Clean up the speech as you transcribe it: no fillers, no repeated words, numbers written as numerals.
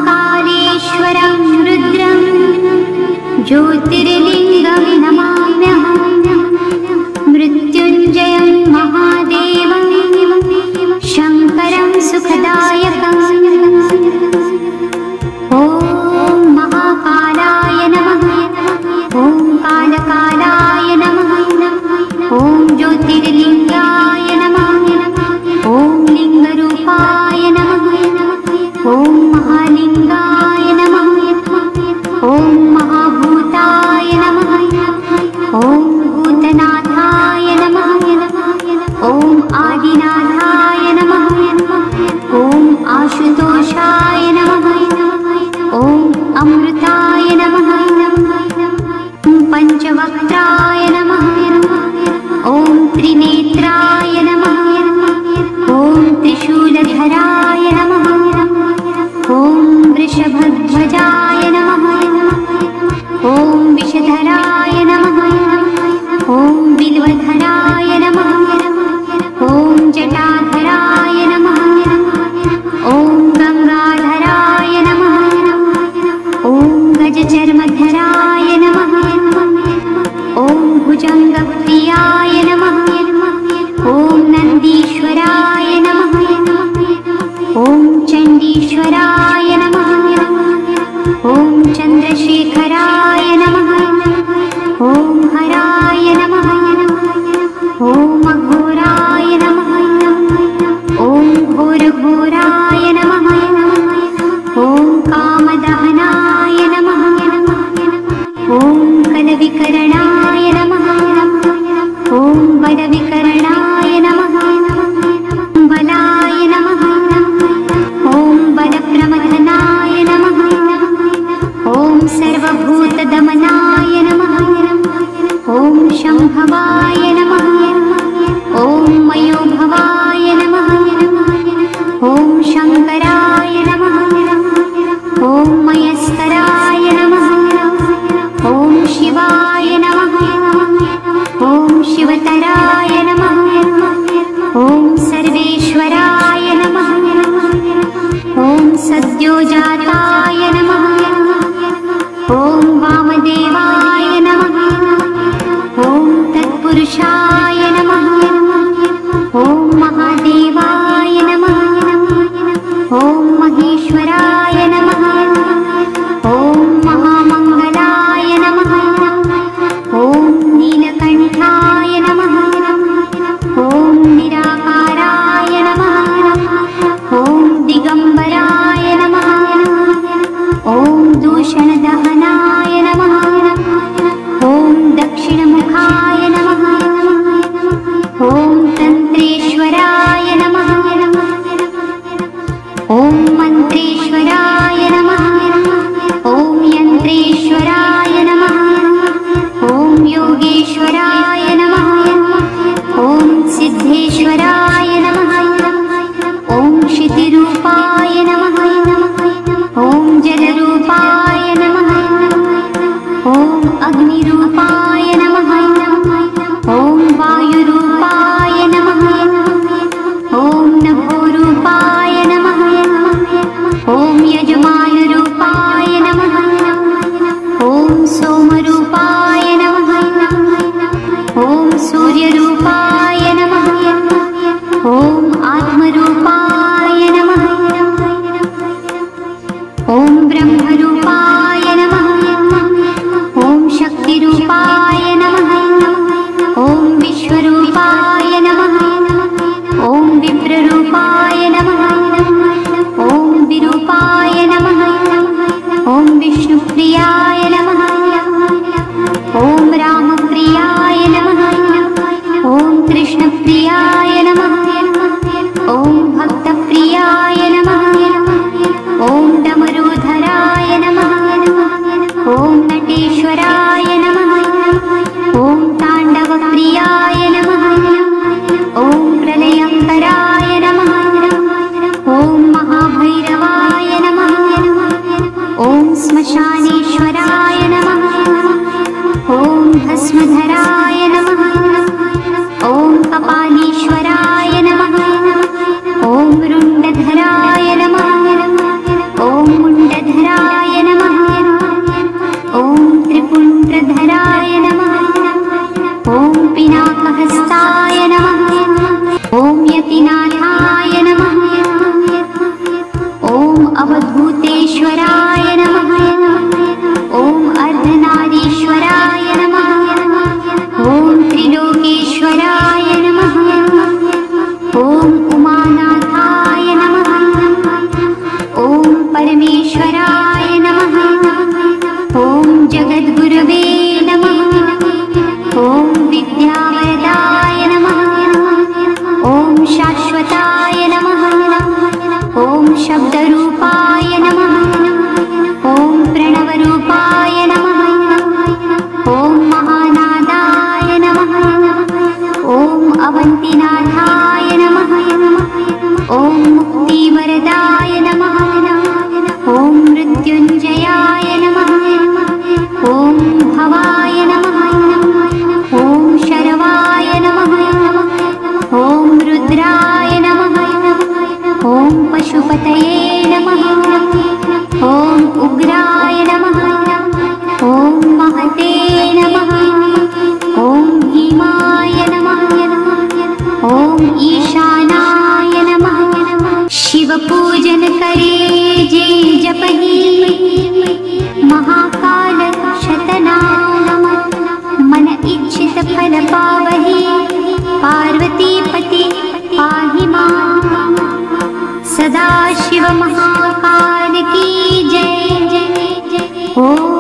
महाकालेश्वरं रुद्रं ज्योतिर्लिङ्गं नमाम्यहं। मृत्युञ्जयं महादेवं शङ्करं सुखदायकम्। ॐ महाकालाय नमः। ॐ कालकालाय नमः। ॐ ज्योतिर्लिङ्गाय नमः। ॐ लिङ्गरूपाय नमः। ॐ महालिङ्गाय नमः। ॐ महाभूताय नमः। ॐ भूतनाथाय नमः। ॐ आदिनाथाय नमः। ॐ आशुतोषाय नमः। ॐ अमृताय नमः। पञ्चवक्त्राय नमः। ॐ त्रिनेत्राय नमः। ॐ त्रिशूलधराय नमः। ॐ वृषभध्वजाय नमः। ॐ विषधराय नमः। ॐ बिल्वधराय नमः। ॐ जटाधराय नमः। ॐ गङ्गाधराय नमः। ॐ गजचर्मधराय नमः। ॐ भुजङ्गप्रियाय नमः। ॐ नन्दीश्वराय नमः। ॐ चण्डीश्वराय नमः। ॐ चन्द्रशेखराय नमः। ॐ हराय नमः। ॐ अघोराय नमः। ॐ घोरघोराय नमः। ॐ कामदहनाय नमः। ॐ कलविकरणाय नमः। ॐ बलविकरणाय नमः। बलाय नमः। ॐ बलप्रमथनाय नमः। ॐ सर्वभूतदमनाय नमः। ॐ शम्भवाय नमः। ॐ मयोभवाय नमः। ॐ शङ्कराय नमः। ॐ मयस्कराय नमः। ॐ शिवाय नमः। ॐ शिवतराय नमः। ॐ सर्वेश्वराय नमः। ॐ सद्योजाताय नमः। ॐ वामदेवाय नमः। ॐ तत्पुरुषाय नमः। ॐ महादेवाय नमः। ॐ महेश्वराय नमः। ॐ महामङ्गलाय नमः। ॐ नीलकण्ठाय नमः। ॐ निराकाराय नमः। ॐ दिगम्बराय नमः। ॐ दूषणदहनाय नमः। ॐ दक्षिणमुखाय नमः। ॐ तन्त्रेश्वराय नमः। ॐ मन्त्रेश्वराय नमः। ॐ यन्त्रेश्वराय नमः। ॐ योगेश्वराय नमः। ॐ सिद्धेश्वराय नमः। ॐ क्षितिरूपाय नमः। ॐ जलरूपाय नमः। ॐ अग्निरूपाय नमः। ॐ वायुरूपाय नमः। ॐ नभोरूपाय नमः। ॐ यजमानरूपाय नमः। ॐ सोमरूपाय नमः। ॐ सूर्यरूपाय नमः। ॐ आत्मरूपाय नमः। ॐ ब्रह्मरूपाय नमः। ॐ शक्तिरूपाय नमः। ॐ विश्वरूपाय नमः। ॐ विप्ररूपाय नमः। ॐ विरूपाय नमः। ॐ विष्णुप्रियाय नमः। ॐ रामप्रियाय नमः। ॐ कृष्णप्रियाय नमः। ॐ भक्तप्रियाय नमः। ॐ डमरूधराय नमः। ॐ नटेश्वराय नमः। ॐ ताण्डवप्रियाय नमः। ॐ प्रलयङ्कराय नमः। ॐ महाभैरवाय नमः। ॐ श्मशानेश्वराय नमः। ॐ भस्मधराय नमः। ॐ कपालीश्वर शाश्वताय नमः। ॐ शब्दरूपाय नमः। ॐ प्रणवरूपाय नमः। ॐ महानादाय नमः। ॐ अवन्तिनाथाय नमः। ॐ मुक्तिवरदाय नमः। ॐ मृत्युञ्जयाय नमः। ॐ भवाय नमः। ॐ शरवाय नमः। ॐ रुद्राय नमः। ॐ पशुपतये नमः। ॐ उग्राय नमः। ॐ महते नमः। ॐ भीमाय नमः। ॐ ईशानाय नमः। शिवपूजन करे जे जपहि महाकाल शतनाम। मन इच्छित फल पावहि पार्वतीपति पाहि मां। सदा शिव महाकाल की जय। ॐ